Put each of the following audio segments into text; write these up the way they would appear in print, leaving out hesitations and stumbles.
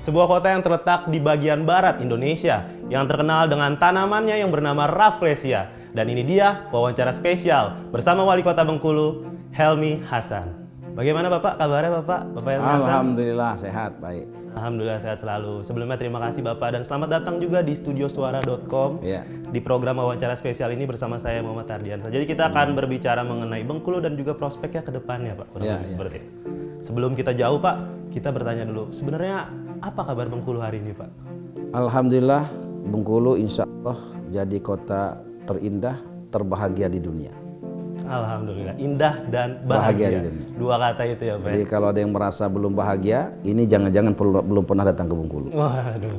sebuah kota yang terletak di bagian barat Indonesia yang terkenal dengan tanamannya yang bernama Rafflesia. Dan ini dia wawancara spesial bersama Wali Kota Bengkulu, Helmy Hasan. Bagaimana Bapak kabarnya Bapak? Bapak Helmy Hasan? Alhamdulillah sehat, baik. Alhamdulillah sehat selalu. Sebelumnya terima kasih Bapak dan selamat datang juga di studiosuara.com. Ya. Di program wawancara spesial ini bersama saya Muhammad Ardiansa. Jadi kita akan berbicara mengenai Bengkulu dan juga prospeknya ke depannya Pak. Kurang lebih seperti itu. Sebelum kita jauh Pak, kita bertanya dulu. Sebenarnya apa kabar Bengkulu hari ini Pak? Alhamdulillah Bengkulu insya Allah jadi kota terindah, terbahagia di dunia. Alhamdulillah, indah dan bahagia. Bahagia di dunia. Dua kata itu ya Pak. Jadi kalau ada yang merasa belum bahagia, ini jangan-jangan belum pernah datang ke Bengkulu. Waduh,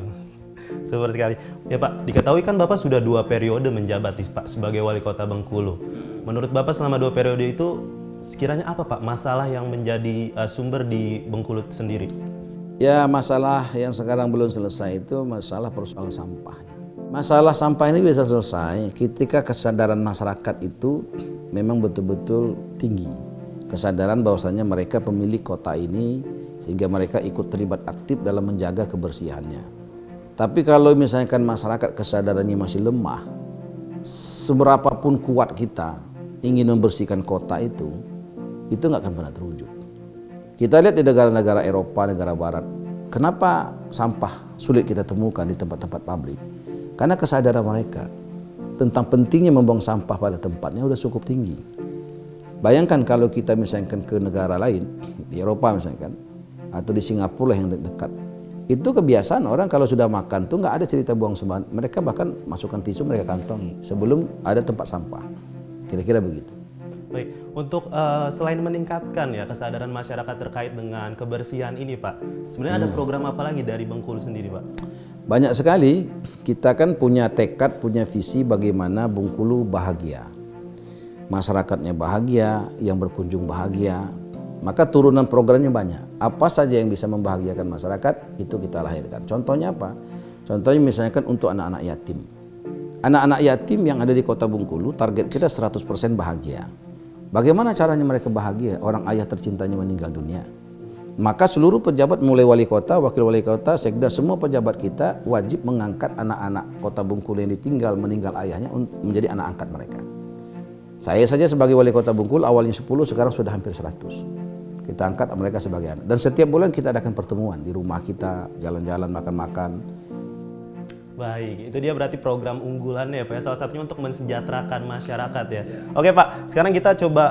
super sekali. Ya Pak, diketahui kan Bapak sudah 2 periode menjabat Pak sebagai Wali Kota Bengkulu. Menurut Bapak selama 2 periode itu sekiranya apa Pak masalah yang menjadi sumber di Bengkulu sendiri? Ya, masalah yang sekarang belum selesai itu masalah persoalan sampah. Masalah sampah ini bisa selesai ketika kesadaran masyarakat itu memang betul-betul tinggi. Kesadaran bahwasanya mereka pemilik kota ini sehingga mereka ikut terlibat aktif dalam menjaga kebersihannya. Tapi kalau misalkan masyarakat kesadarannya masih lemah, seberapapun kuat kita ingin membersihkan kota itu nggak akan pernah terwujud. Kita lihat di negara-negara Eropa, negara Barat, kenapa sampah sulit kita temukan di tempat-tempat publik? Karena kesadaran mereka tentang pentingnya membuang sampah pada tempatnya sudah cukup tinggi. Bayangkan kalau kita misalkan ke negara lain, di Eropa misalkan, atau di Singapura yang dekat, itu kebiasaan orang kalau sudah makan tuh nggak ada cerita buang sembarangan. Mereka bahkan masukkan tisu mereka kantongi sebelum ada tempat sampah. Kira-kira begitu. Baik, untuk selain meningkatkan ya kesadaran masyarakat terkait dengan kebersihan ini Pak, sebenarnya ada program apa lagi dari Bengkulu sendiri Pak? Banyak sekali, kita kan punya tekad, punya visi bagaimana Bengkulu bahagia. Masyarakatnya bahagia, yang berkunjung bahagia, maka turunan programnya banyak. Apa saja yang bisa membahagiakan masyarakat, itu kita lahirkan. Contohnya apa? Contohnya misalnya untuk anak-anak yatim. Anak-anak yatim yang ada di kota Bengkulu, target kita 100% bahagia. Bagaimana caranya mereka bahagia? Orang ayah tercintanya meninggal dunia. Maka seluruh pejabat mulai wali kota, wakil wali kota, sekda, semua pejabat kita wajib mengangkat anak-anak kota Bengkulu yang ditinggal meninggal ayahnya menjadi anak angkat mereka. Saya saja sebagai wali kota Bengkulu awalnya 10, sekarang sudah hampir 100. Kita angkat mereka sebagai anak. Dan setiap bulan kita adakan pertemuan di rumah kita, jalan-jalan, makan-makan. Baik, itu dia berarti program unggulannya ya Pak ya, salah satunya untuk mensejahterakan masyarakat ya. Oke Pak, sekarang kita coba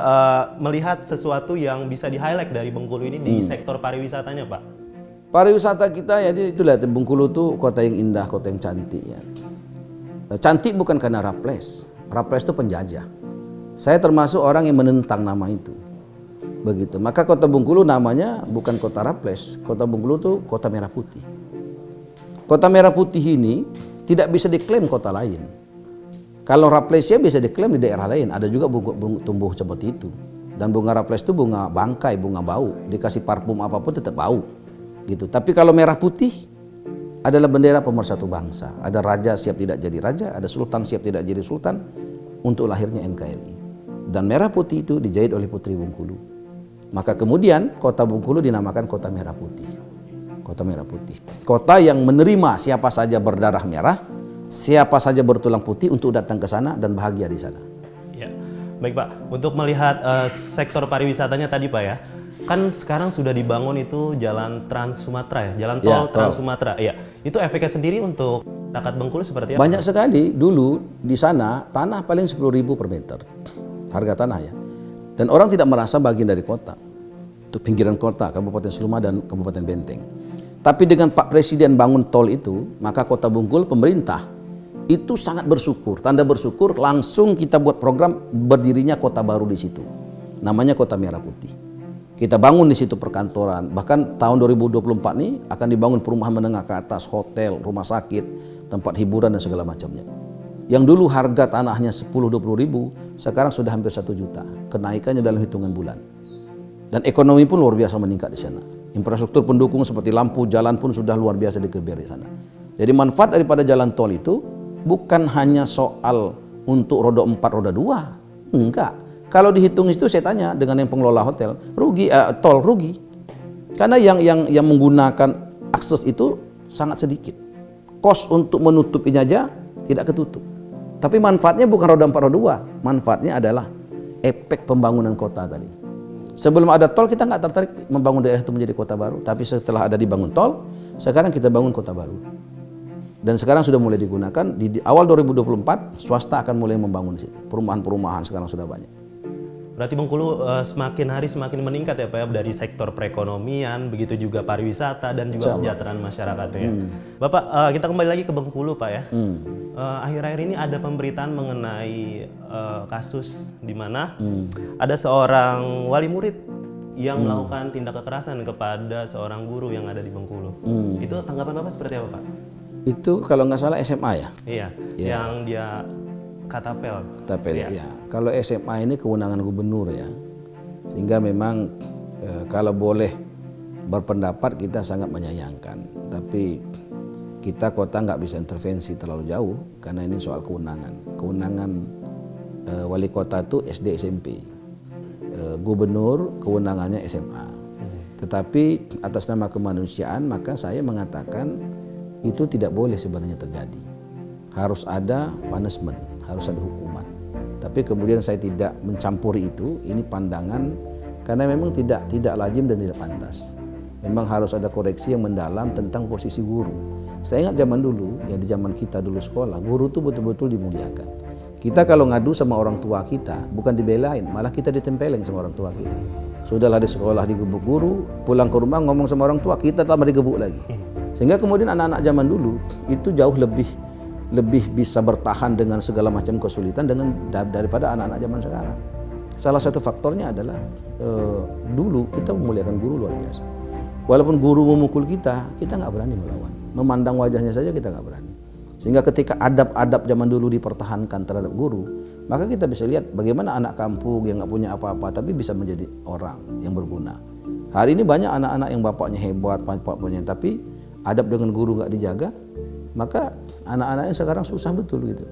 melihat sesuatu yang bisa di-highlight dari Bengkulu ini di sektor pariwisatanya Pak. Pariwisata kita ya itulah Bengkulu tuh kota yang indah, kota yang cantik ya. Cantik bukan karena Raffles. Raffles itu penjajah. Saya termasuk orang yang menentang nama itu. Begitu. Maka kota Bengkulu namanya bukan kota Raffles. Kota Bengkulu tuh kota merah putih. Kota Merah Putih ini tidak bisa diklaim kota lain. Kalau Rafflesia bisa diklaim di daerah lain, ada juga bunga tumbuh seperti itu. Dan bunga Raffles itu bunga bangkai, bunga bau, dikasih parfum apapun tetap bau. Gitu. Tapi kalau merah putih adalah bendera pemersatu bangsa. Ada raja siap tidak jadi raja, ada sultan siap tidak jadi sultan untuk lahirnya NKRI. Dan merah putih itu dijahit oleh Putri Bengkulu. Maka kemudian kota Bengkulu dinamakan Kota Merah Putih. Kota Merah Putih. Kota yang menerima siapa saja berdarah merah, siapa saja bertulang putih untuk datang ke sana dan bahagia di sana. Ya, baik Pak. Untuk melihat sektor pariwisatanya tadi Pak ya, kan sekarang sudah dibangun itu jalan Trans Sumatera ya, jalan tol Trans Sumatera. Iya, itu efeknya sendiri untuk rakyat Bengkulu seperti apa? Banyak sekali. Dulu di sana tanah paling 10.000 per meter, harga tanah ya. Dan orang tidak merasa bagian dari kota. Itu pinggiran kota, Kabupaten Seluma dan Kabupaten Benteng. Tapi dengan Pak Presiden bangun tol itu, maka kota Bengkulu, pemerintah itu sangat bersyukur. Tanda bersyukur langsung kita buat program berdirinya kota baru di situ. Namanya Kota Merah Putih. Kita bangun di situ perkantoran. Bahkan tahun 2024 ini akan dibangun perumahan menengah ke atas, hotel, rumah sakit, tempat hiburan dan segala macamnya. Yang dulu harga tanahnya 10-20 ribu, sekarang sudah hampir 1 juta. Kenaikannya dalam hitungan bulan. Dan ekonomi pun luar biasa meningkat di sana. Infrastruktur pendukung seperti lampu, jalan pun sudah luar biasa dikeber di sana. Jadi manfaat daripada jalan tol itu bukan hanya soal untuk roda 4, roda 2. Enggak. Kalau dihitung itu saya tanya dengan yang pengelola hotel, rugi tol rugi. Karena yang menggunakan akses itu sangat sedikit. Kos untuk menutupinya aja tidak ketutup. Tapi manfaatnya bukan roda 4 roda 2, manfaatnya adalah efek pembangunan kota tadi. Sebelum ada tol kita nggak tertarik membangun daerah itu menjadi kota baru, tapi setelah ada dibangun tol, sekarang kita bangun kota baru. Dan sekarang sudah mulai digunakan, di awal 2024 swasta akan mulai membangun di situ. Perumahan-perumahan sekarang sudah banyak. Berarti Bengkulu semakin hari semakin meningkat ya Pak ya, dari sektor perekonomian, begitu juga pariwisata dan juga kesejahteraan masyarakatnya. Bapak, kita kembali lagi ke Bengkulu Pak ya. Akhir-akhir ini ada pemberitaan mengenai kasus di mana ada seorang wali murid yang melakukan tindak kekerasan kepada seorang guru yang ada di Bengkulu. Itu tanggapan Bapak seperti apa Pak? Itu kalau nggak salah SMA ya? Iya, yang dia Katapel ya. Kalau SMA ini kewenangan gubernur ya, sehingga memang kalau boleh berpendapat kita sangat menyayangkan. Tapi kita kota nggak bisa intervensi terlalu jauh karena ini soal kewenangan. Kewenangan wali kota itu SD SMP, gubernur kewenangannya SMA. Tetapi atas nama kemanusiaan maka saya mengatakan itu tidak boleh sebenarnya terjadi. Harus ada punishment, harus ada hukuman. Tapi kemudian saya tidak mencampuri itu, ini pandangan karena memang tidak lazim dan tidak pantas. Memang harus ada koreksi yang mendalam tentang posisi guru. Saya ingat zaman dulu, ya di zaman kita dulu sekolah, guru itu betul-betul dimuliakan. Kita kalau ngadu sama orang tua kita, bukan dibelain, malah kita ditempelin sama orang tua kita. Sudahlah di sekolah digebuk guru, pulang ke rumah ngomong sama orang tua, kita tambah digebuk lagi. Sehingga kemudian anak-anak zaman dulu itu jauh lebih bisa bertahan dengan segala macam kesulitan daripada anak-anak zaman sekarang. Salah satu faktornya adalah dulu kita memuliakan guru luar biasa. Walaupun guru memukul kita nggak berani melawan. Memandang wajahnya saja kita nggak berani. Sehingga ketika adab-adab zaman dulu dipertahankan terhadap guru, maka kita bisa lihat bagaimana anak kampung yang nggak punya apa-apa tapi bisa menjadi orang yang berguna. Hari ini banyak anak-anak yang bapaknya hebat, bapaknya tapi adab dengan guru nggak dijaga, maka anak-anaknya sekarang susah betul gitu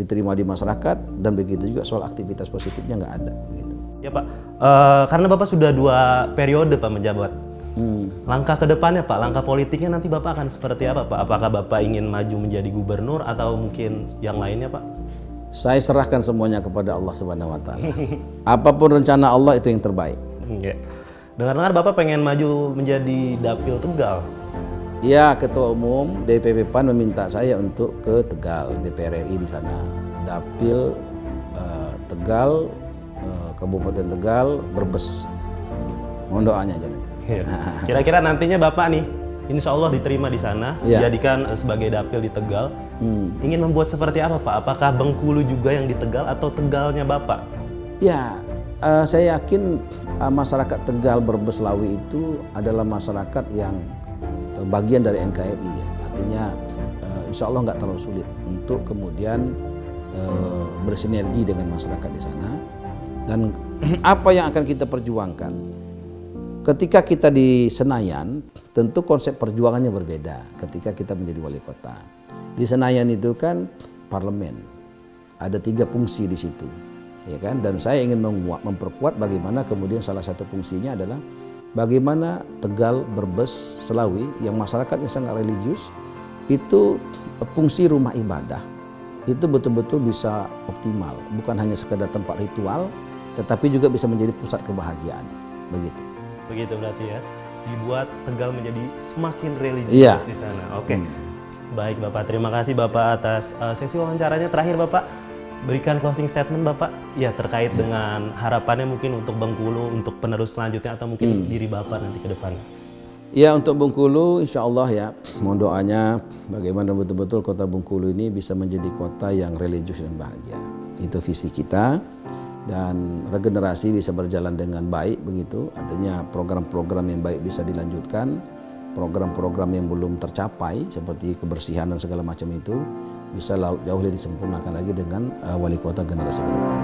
diterima di masyarakat, dan begitu juga soal aktivitas positifnya nggak ada gitu. Ya Pak, karena Bapak sudah 2 periode Pak menjabat. Langkah ke depannya Pak, langkah politiknya nanti Bapak akan seperti apa Pak? Apakah Bapak ingin maju menjadi gubernur atau mungkin yang lainnya Pak? Saya serahkan semuanya kepada Allah Subhanahu wa taala. Apapun rencana Allah itu yang terbaik. Dengar-dengar Bapak pengen maju menjadi Dapil Tegal. Ya, Ketua Umum DPP PAN meminta saya untuk ke Tegal, DPR RI di sana. Dapil Tegal, Kabupaten Tegal, Brebes. Mohon doanya aja nanti. Kira-kira nantinya Bapak nih, insya Allah diterima di sana, dijadikan sebagai Dapil di Tegal. Ingin membuat seperti apa Pak? Apakah Bengkulu juga yang di Tegal atau Tegalnya Bapak? Ya, saya yakin masyarakat Tegal, Brebes, Lawi itu adalah masyarakat yang bagian dari NKRI ya. Artinya insya Allah nggak terlalu sulit untuk kemudian bersinergi dengan masyarakat di sana. Dan apa yang akan kita perjuangkan ketika kita di Senayan, tentu konsep perjuangannya berbeda ketika kita menjadi wali kota. Di Senayan itu kan parlemen, ada 3 fungsi di situ, ya kan? Dan saya ingin memperkuat bagaimana kemudian salah satu fungsinya adalah bagaimana Tegal, Brebes, Selawi yang masyarakatnya sangat religius, itu fungsi rumah ibadah itu betul-betul bisa optimal, bukan hanya sekedar tempat ritual, tetapi juga bisa menjadi pusat kebahagiaan. Begitu berarti ya, dibuat Tegal menjadi semakin religius di sana. Oke. Baik Bapak, terima kasih Bapak atas sesi wawancaranya. Terakhir Bapak, berikan closing statement Bapak ya terkait dengan harapannya mungkin untuk Bengkulu, untuk penerus selanjutnya atau mungkin diri Bapak nanti ke depannya. Ya, untuk Bengkulu insya Allah ya, mohon doanya bagaimana betul-betul kota Bengkulu ini bisa menjadi kota yang religius dan bahagia. Itu visi kita, dan regenerasi bisa berjalan dengan baik begitu. Artinya program-program yang baik bisa dilanjutkan, program-program yang belum tercapai seperti kebersihan dan segala macam itu bisa jauh lebih disempurnakan lagi dengan wali kota generasi ke depan.